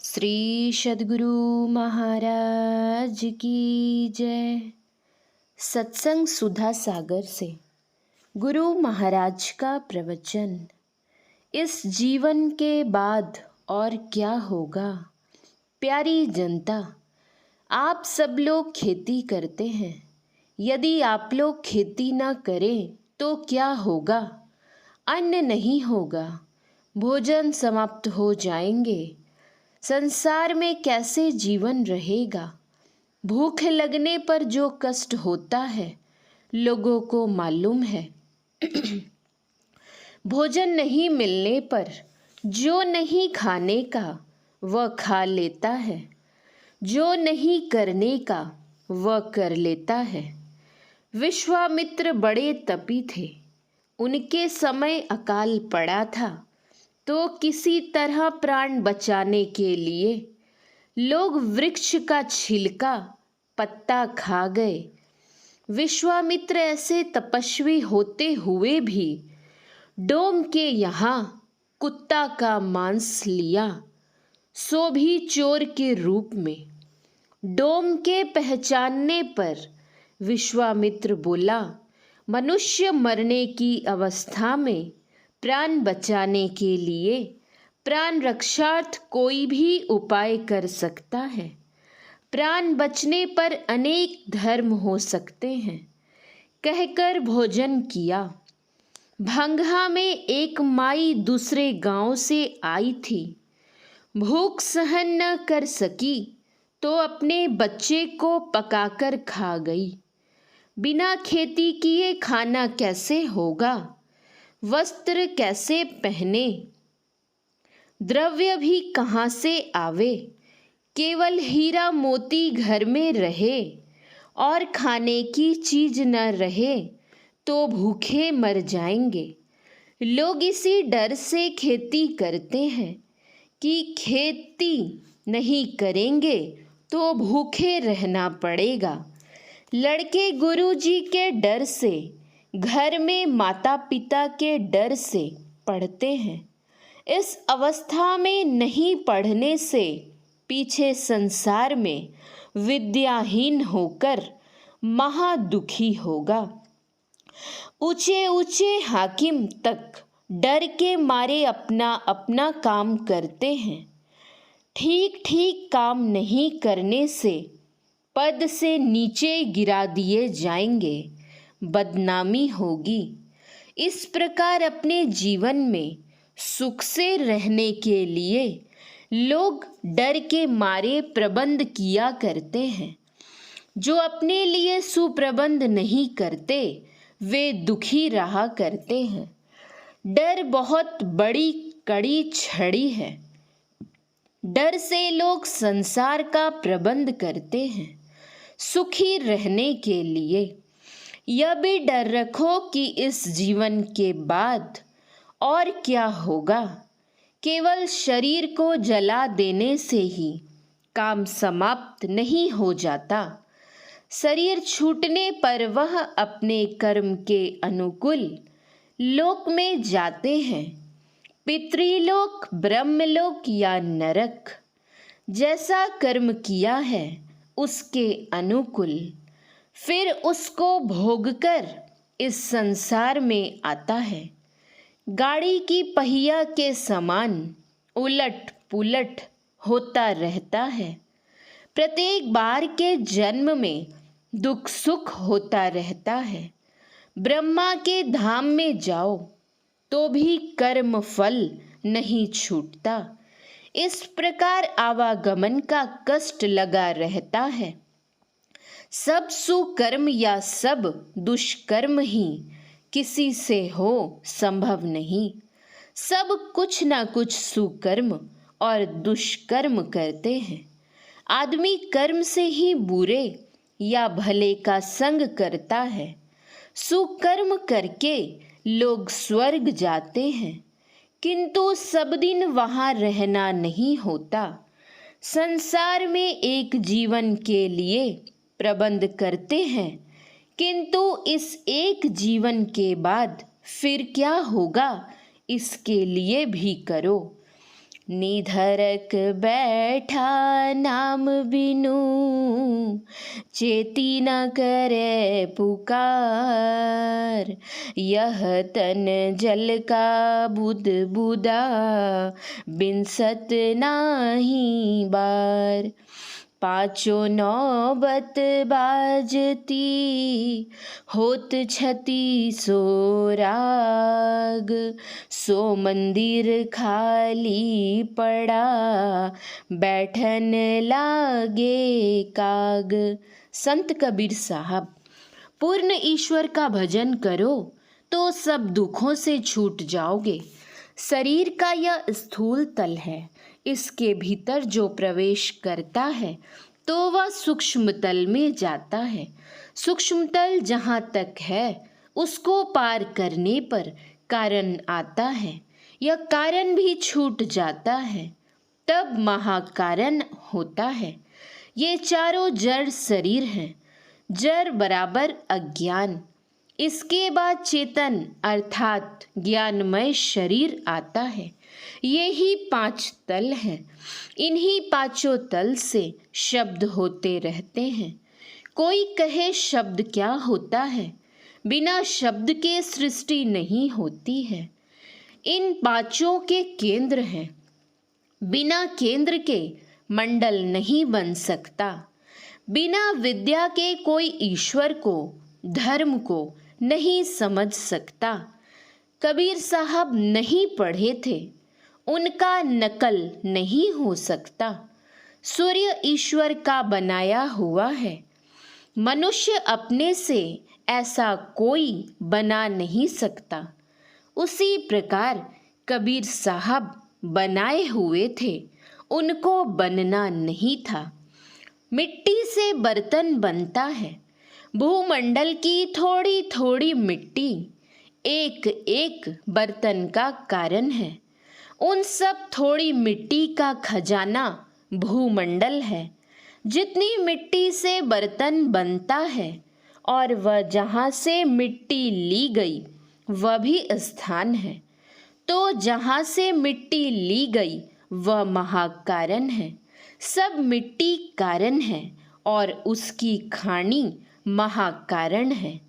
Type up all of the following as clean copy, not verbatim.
श्री सद्गुरु महाराज की जय। सत्संग सुधा सागर से गुरु महाराज का प्रवचन। इस जीवन के बाद और क्या होगा। प्यारी जनता, आप सब लोग खेती करते हैं। यदि आप लोग खेती ना करें तो क्या होगा। अन्न नहीं होगा, भोजन समाप्त हो जाएंगे। संसार में कैसे जीवन रहेगा। भूख लगने पर जो कष्ट होता है लोगों को मालूम है। भोजन नहीं मिलने पर जो नहीं खाने का वह खा लेता है, जो नहीं करने का वह कर लेता है। विश्वामित्र बड़े तपी थे, उनके समय अकाल पड़ा था तो किसी तरह प्राण बचाने के लिए लोग वृक्ष का छिलका पत्ता खा गए। विश्वामित्र ऐसे तपस्वी होते हुए भी डोम के यहाँ कुत्ता का मांस लिया, सो भी चोर के रूप में। डोम के पहचानने पर विश्वामित्र बोला, मनुष्य मरने की अवस्था में प्राण बचाने के लिए प्राण रक्षार्थ कोई भी उपाय कर सकता है। प्राण बचने पर अनेक धर्म हो सकते हैं, कहकर भोजन किया। भंगहा में एक माई दूसरे गांव से आई थी। भूख सहन न कर सकी तो अपने बच्चे को पकाकर खा गई। बिना खेती किए खाना कैसे होगा, वस्त्र कैसे पहने, द्रव्य भी कहाँ से आवे। केवल हीरा मोती घर में रहे और खाने की चीज न रहे तो भूखे मर जाएंगे। लोग इसी डर से खेती करते हैं कि खेती नहीं करेंगे तो भूखे रहना पड़ेगा। लड़के गुरुजी के डर से, घर में माता पिता के डर से पढ़ते हैं। इस अवस्था में नहीं पढ़ने से पीछे संसार में विद्याहीन होकर महादुखी होगा। ऊंचे ऊंचे हाकिम तक डर के मारे अपना अपना काम करते हैं। ठीक ठीक काम नहीं करने से पद से नीचे गिरा दिए जाएंगे, बदनामी होगी। इस प्रकार अपने जीवन में सुख से रहने के लिए लोग डर के मारे प्रबंध किया करते हैं। जो अपने लिए सुप्रबंध नहीं करते वे दुखी रहा करते हैं। डर बहुत बड़ी कड़ी छड़ी है। डर से लोग संसार का प्रबंध करते हैं सुखी रहने के लिए। यह भी डर रखो कि इस जीवन के बाद और क्या होगा। केवल शरीर को जला देने से ही काम समाप्त नहीं हो जाता। शरीर छूटने पर वह अपने कर्म के अनुकूल लोक में जाते हैं, पितृलोक, ब्रह्मलोक या नरक। जैसा कर्म किया है उसके अनुकूल फिर उसको भोगकर इस संसार में आता है। गाड़ी की पहिया के समान उलट पुलट होता रहता है। प्रत्येक बार के जन्म में दुख सुख होता रहता है। ब्रह्मा के धाम में जाओ तो भी कर्म फल नहीं छूटता। इस प्रकार आवागमन का कष्ट लगा रहता है। सब सुकर्म या सब दुष्कर्म ही किसी से हो संभव नहीं। सब कुछ ना कुछ सुकर्म और दुष्कर्म करते हैं। आदमी कर्म से ही बुरे या भले का संग करता है। सुकर्म करके लोग स्वर्ग जाते हैं, किंतु सब दिन वहाँ रहना नहीं होता। संसार में एक जीवन के लिए प्रबंध करते हैं, किंतु इस एक जीवन के बाद फिर क्या होगा इसके लिए भी करो। निधरक बैठा नाम बिनु, चेती न करे पुकार। यह तन जल का बुद बुदा, बिनसत नाही बार। पाँचों नौबत बाजती, होत छती सो राग। सो मंदिर खाली पड़ा, बैठन लागे काग। संत कबीर साहब, पूर्ण ईश्वर का भजन करो तो सब दुखों से छूट जाओगे। शरीर का यह स्थूल तल है, इसके भीतर जो प्रवेश करता है तो वह सूक्ष्म तल में जाता है। सूक्ष्म तल जहाँ तक है उसको पार करने पर कारण आता है, यह कारण भी छूट जाता है, तब महाकारण होता है। ये चारों जड़ शरीर हैं। जड़ बराबर अज्ञान, इसके बाद चेतन अर्थात ज्ञानमय शरीर आता है। ये ही 5 तल हैं। इन्हीं पांचों तल से शब्द होते रहते हैं। कोई कहे शब्द क्या होता है? बिना शब्द के सृष्टि नहीं होती है। इन पांचों के केंद्र हैं। बिना केंद्र के मंडल नहीं बन सकता। बिना विद्या के कोई ईश्वर को, धर्म को नहीं समझ सकता। कबीर साहब नहीं पढ़े थे, उनका नकल नहीं हो सकता। सूर्य ईश्वर का बनाया हुआ है, मनुष्य अपने से ऐसा कोई बना नहीं सकता। उसी प्रकार कबीर साहब बनाए हुए थे, उनको बनना नहीं था। मिट्टी से बर्तन बनता है। भूमंडल की थोड़ी थोड़ी मिट्टी एक एक बर्तन का कारण है। उन सब थोड़ी मिट्टी का खजाना भूमंडल है। जितनी मिट्टी से बर्तन बनता है और वह जहाँ से मिट्टी ली गई वह भी स्थान है, तो जहाँ से मिट्टी ली गई वह महाकारण है। सब मिट्टी कारण है और उसकी खानी महाकारण है।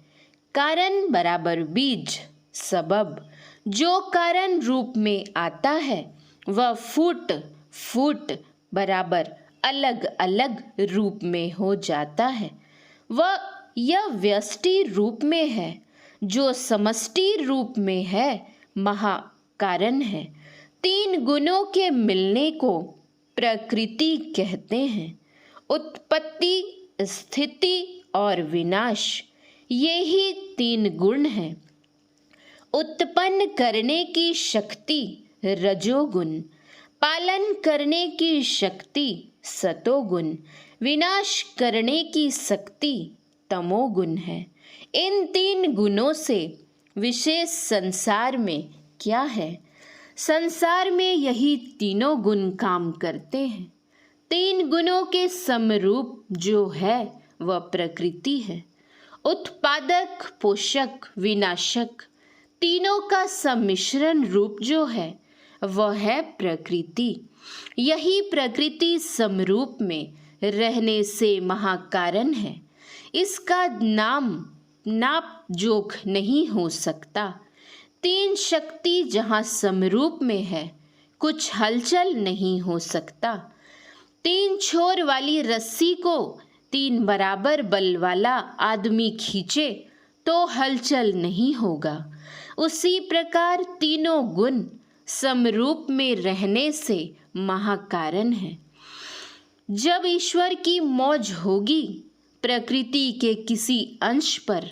कारण बराबर बीज सबब। जो कारण रूप में आता है वह फूट फूट बराबर अलग अलग रूप में हो जाता है। वह यह व्यष्टि रूप में है, जो समष्टि रूप में है महाकारण है। 3 गुणों के मिलने को प्रकृति कहते हैं। उत्पत्ति, स्थिति और विनाश, ये ही 3 गुण हैं। उत्पन्न करने की शक्ति रजोगुण, पालन करने की शक्ति सतोगुण, विनाश करने की शक्ति तमोगुण है। इन 3 गुणों से विशेष संसार में क्या है? संसार में यही तीनों गुण काम करते हैं। 3 गुणों के समरूप जो है वह प्रकृति है। उत्पादक, पोषक, विनाशक, तीनों का सम्मिश्रण रूप जो है वह है प्रकृति। यही प्रकृति समरूप में रहने से महाकारण है। इसका नाप जोख नहीं हो सकता। 3 शक्ति जहाँ समरूप में है, कुछ हलचल नहीं हो सकता। 3 छोर वाली रस्सी को 3 बराबर बल वाला आदमी खींचे तो हलचल नहीं होगा। उसी प्रकार तीनों गुण समरूप में रहने से महाकारण है। जब ईश्वर की मौज होगी, प्रकृति के किसी अंश पर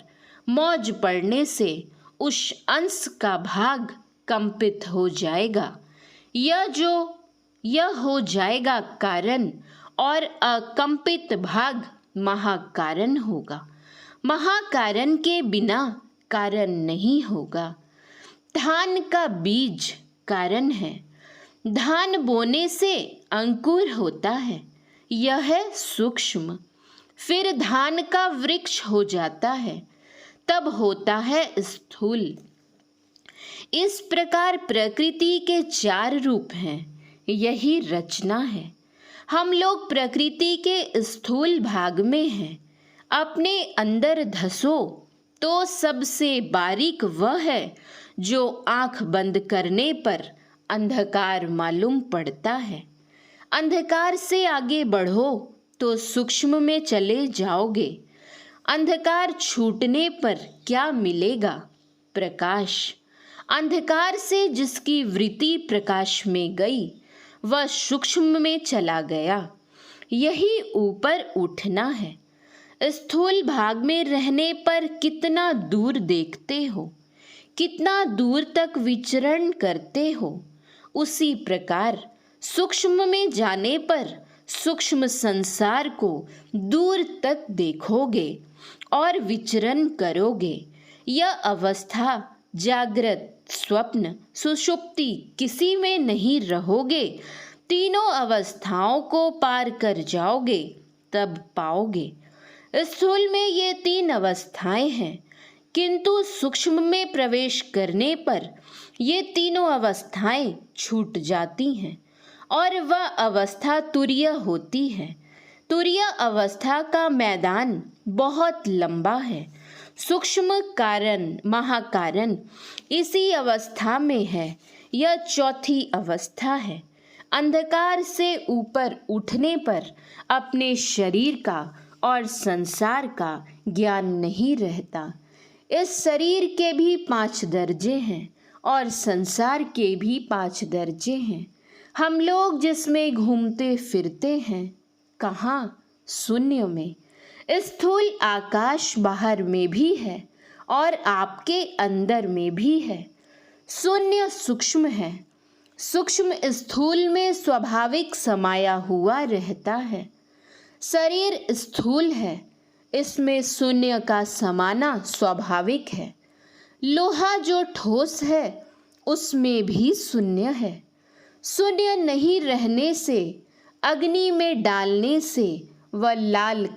मौज पड़ने से उस अंश का भाग कंपित हो जाएगा। यह हो जाएगा कारण, और अकंपित भाग महाकारण होगा। महाकारण के बिना कारण नहीं होगा। धान का बीज कारण है। धान बोने से अंकुर होता है, यह है सूक्ष्म। फिर धान का वृक्ष हो जाता है, तब होता है स्थूल। इस प्रकार प्रकृति के 4 रूप हैं। यही रचना है। हम लोग प्रकृति के स्थूल भाग में हैं। अपने अंदर धंसो तो सबसे बारीक वह है जो आंख बंद करने पर अंधकार मालूम पड़ता है। अंधकार से आगे बढ़ो तो सूक्ष्म में चले जाओगे। अंधकार छूटने पर क्या मिलेगा? प्रकाश। अंधकार से जिसकी वृत्ति प्रकाश में गई वह सूक्ष्म में चला गया। यही ऊपर उठना है। स्थूल भाग में रहने पर कितना दूर देखते हो, कितना दूर तक विचरण करते हो। उसी प्रकार सूक्ष्म में जाने पर सूक्ष्म संसार को दूर तक देखोगे और विचरण करोगे। यह अवस्था जागृत, स्वप्न, सुषुप्ति किसी में नहीं रहोगे। तीनों अवस्थाओं को पार कर जाओगे तब पाओगे। स्थूल में ये तीन अवस्थाएं हैं, किंतु सूक्ष्म में प्रवेश करने पर ये तीनों अवस्थाएं छूट जाती हैं और वह अवस्था तुरीय होती है। तुरीय अवस्था का मैदान बहुत लंबा है। सूक्ष्म कारण, महाकारण इसी अवस्था में है। यह चौथी अवस्था है। अंधकार से ऊपर उठने पर अपने शरीर का और संसार का ज्ञान नहीं रहता। इस शरीर के भी 5 दर्जे हैं और संसार के भी 5 दर्जे हैं। हम लोग जिसमें घूमते फिरते हैं, कहाँ? शून्य में। स्थूल आकाश बाहर में भी है और आपके अंदर में भी है। शून्य सूक्ष्म है। सूक्ष्म स्थूल में स्वाभाविक समाया हुआ रहता है। शरीर स्थूल है, इसमें शून्य का समाना स्वाभाविक है। लोहा जो ठोस है उसमें भी शून्य है। शून्य नहीं रहने से, अग्नि में डालने से वह लाल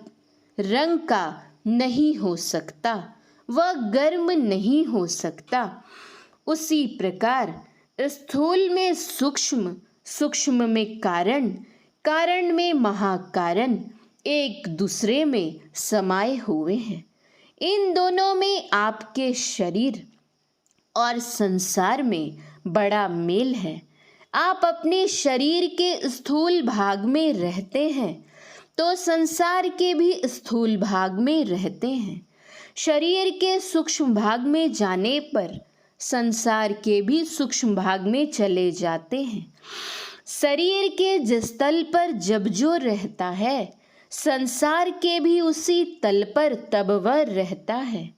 रंग का नहीं हो सकता, वह गर्म नहीं हो सकता। उसी प्रकार स्थूल में सूक्ष्म, सूक्ष्म में कारण, कारण में महाकारण एक दूसरे में समाये हुए हैं। इन दोनों में आपके शरीर और संसार में बड़ा मेल है। आप अपने शरीर के स्थूल भाग में रहते हैं तो संसार के भी स्थूल भाग में रहते हैं। शरीर के सूक्ष्म भाग में जाने पर संसार के भी सूक्ष्म भाग में चले जाते हैं। शरीर के जिस तल पर जब जो रहता है, संसार के भी उसी तल पर तब वह रहता है।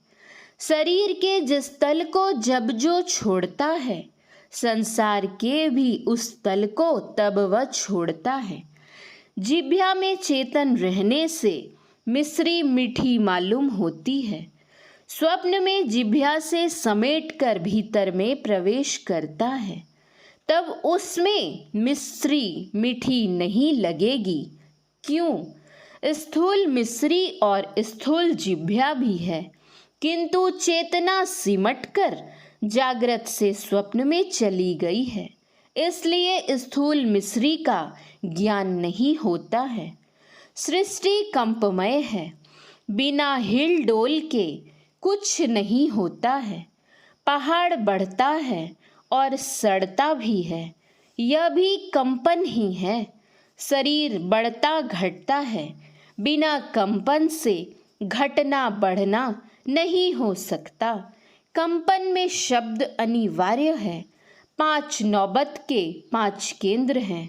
शरीर के जिस तल को जब जो छोड़ता है, संसार के भी उस तल को तब वह छोड़ता है। जिह्वा में चेतन रहने से मिश्री मीठी मालूम होती है। स्वप्न में जिह्वा से समेट कर भीतर में प्रवेश करता है, तब उसमें मिश्री मीठी नहीं लगेगी। क्यों? स्थूल मिश्री और स्थूल जिह्वा भी है, किंतु चेतना सिमट कर जागृत से स्वप्न में चली गई है, इसलिए स्थूल मिश्री का ज्ञान नहीं होता है। सृष्टि कंपमय है, बिना हिल डोल के कुछ नहीं होता है। पहाड़ बढ़ता है और सड़ता भी है, यह भी कंपन ही है। शरीर बढ़ता घटता है, बिना कंपन से घटना बढ़ना नहीं हो सकता। कंपन में शब्द अनिवार्य है। 5 नौबत के 5 केंद्र हैं,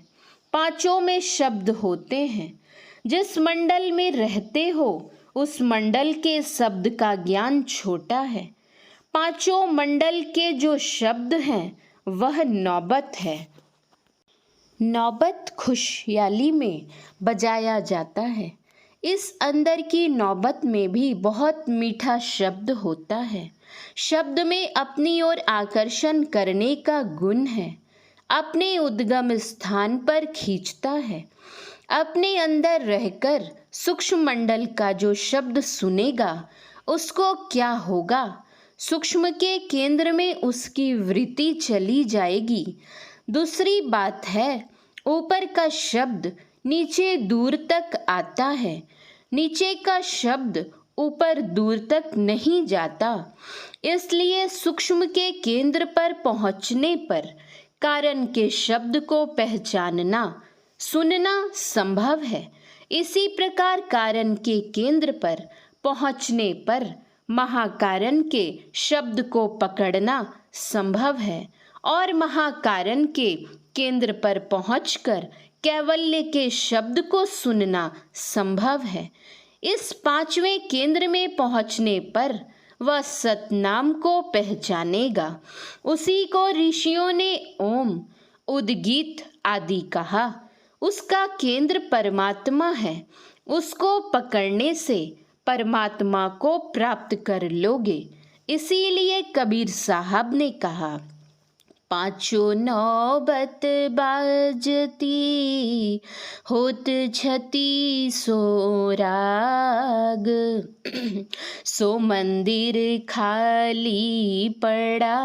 पांचों में शब्द होते हैं। जिस मंडल में रहते हो उस मंडल के शब्द का ज्ञान छोटा है। पांचों मंडल के जो शब्द हैं वह नौबत है। नौबत खुशहाली में बजाया जाता है। इस अंदर की नौबत में भी बहुत मीठा शब्द होता है। शब्द में अपनी ओर आकर्षण करने का गुण है। अपने उद्गम स्थान पर खींचता है। अपने अंदर रहकर सूक्ष्म मंडल का जो शब्द सुनेगा उसको क्या होगा? सूक्ष्म के केंद्र में उसकी वृत्ति चली जाएगी। दूसरी बात है, ऊपर का शब्द नीचे दूर तक आता है, नीचे का शब्द ऊपर दूर तक नहीं जाता। इसलिए सूक्ष्म के केंद्र पर पहुंचने पर कारण के शब्द को पहचानना, सुनना संभव है। इसी प्रकार कारण के केंद्र पर पहुंचने पर महाकारण के शब्द को पकड़ना संभव है और महाकारण के केंद्र पर पहुंचकर कैवल्य के शब्द को सुनना संभव है। इस पांचवें केंद्र में पहुंचने पर वह सतनाम को पहचानेगा। उसी को ऋषियों ने ओम, उद्गीत आदि कहा। उसका केंद्र परमात्मा है। उसको पकड़ने से परमात्मा को प्राप्त कर लोगे। इसीलिए कबीर साहब ने कहा, पांचों नौबत बाजती होत छती सो राग, सो मंदिर खाली पड़ा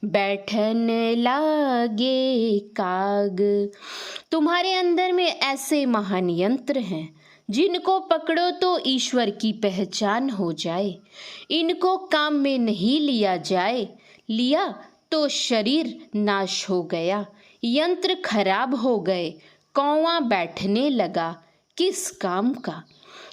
बैठन लागे काग। तुम्हारे अंदर में ऐसे महान यंत्र हैं जिनको पकड़ो तो ईश्वर की पहचान हो जाए। इनको काम में नहीं लिया जाए, लिया तो शरीर नाश हो गया, यंत्र खराब हो गए, कौवा बैठने लगा, किस काम का।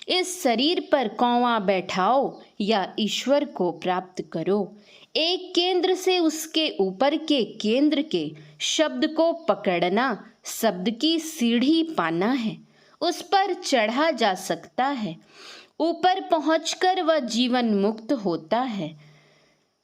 इस शरीर पर कौवा बैठाओ या ईश्वर को प्राप्त करो। एक केंद्र से उसके ऊपर के केंद्र के शब्द को पकड़ना शब्द की सीढ़ी पाना है। उस पर चढ़ा जा सकता है। ऊपर पहुंचकर वह जीवन मुक्त होता है।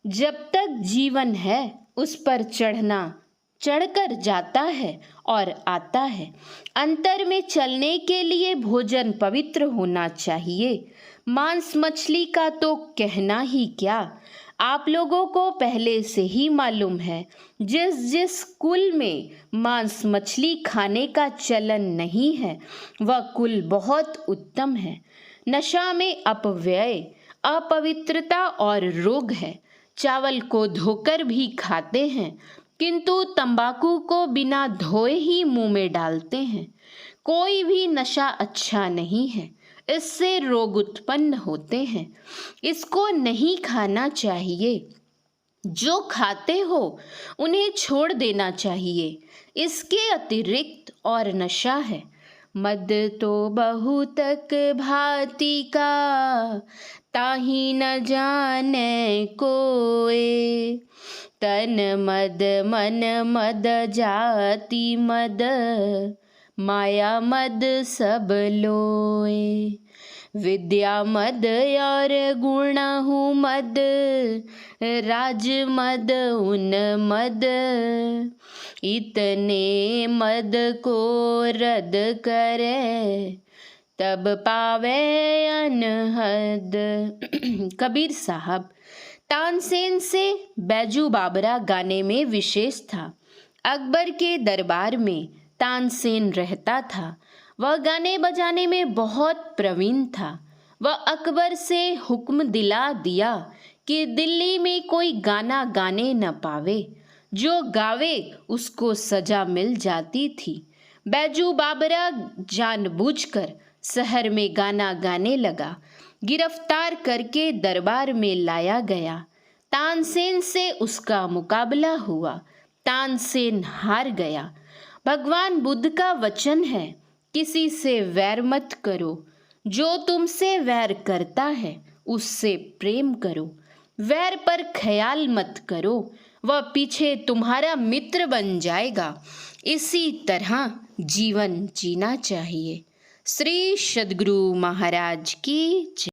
जब तक जीवन है उस पर चढ़ना, चढ़कर जाता है और आता है। अंतर में चलने के लिए भोजन पवित्र होना चाहिए। मांस मछली का तो कहना ही क्या, आप लोगों को पहले से ही मालूम है। जिस जिस कुल में मांस मछली खाने का चलन नहीं है वह कुल बहुत उत्तम है। नशा में अपव्यय, अपवित्रता और रोग है। चावल को धोकर भी खाते हैं किंतु तंबाकू को बिना धोए ही मुंह में डालते हैं। कोई भी नशा अच्छा नहीं है, इससे रोग उत्पन्न होते हैं। इसको नहीं खाना चाहिए। जो खाते हो उन्हें छोड़ देना चाहिए। इसके अतिरिक्त और नशा है। मद तो बहुतक भांति का, ताही न जाने कोय। तन मद मन मद जाति मद, माया मद सब लोय। विद्या मद और गुणहु मद, राज मद उन मद। इतने मद को रद करे, तब पावे अनहद। कबीर साहब। तानसेन से बैजू बाबरा गाने में विशेष था। अकबर के दरबार में तानसेन रहता था। वह गाने बजाने में बहुत प्रवीण था। वह अकबर से हुक्म दिला दिया कि दिल्ली में कोई गाना गाने न पावे। जो गावे उसको सजा मिल जाती थी। बैजू बाबरा जानबूझकर शहर में गाना गाने लगा। गिरफ्तार करके दरबार में लाया गया। तानसेन से उसका मुकाबला हुआ। तानसेन हार गया। भगवान बुद्ध का वचन है, किसी से वैर मत करो। जो तुमसे वैर करता है उससे प्रेम करो। वैर पर ख्याल मत करो, वह पीछे तुम्हारा मित्र बन जाएगा। इसी तरह जीवन जीना चाहिए। श्री सद्गुरु महाराज की जय।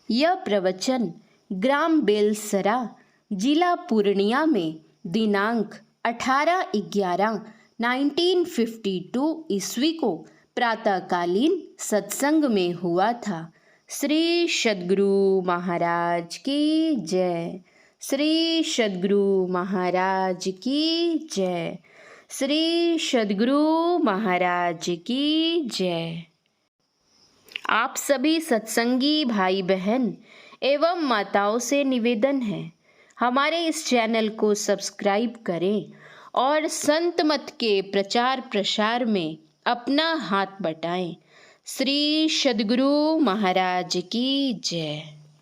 यह प्रवचन ग्राम बेलसरा, जिला पूर्णिया में दिनांक 18/11/1952 ईस्वी को प्रातःकालीन सत्संग में हुआ था। श्री सद्गुरु महाराज की जय। श्री सद्गुरु महाराज की जय। श्री सद्गुरु महाराज की जय। आप सभी सत्संगी भाई बहन एवं माताओं से निवेदन है, हमारे इस चैनल को सब्सक्राइब करें और संत मत के प्रचार प्रसार में अपना हाथ बटाएं। श्री सद्गुरु महाराज की जय।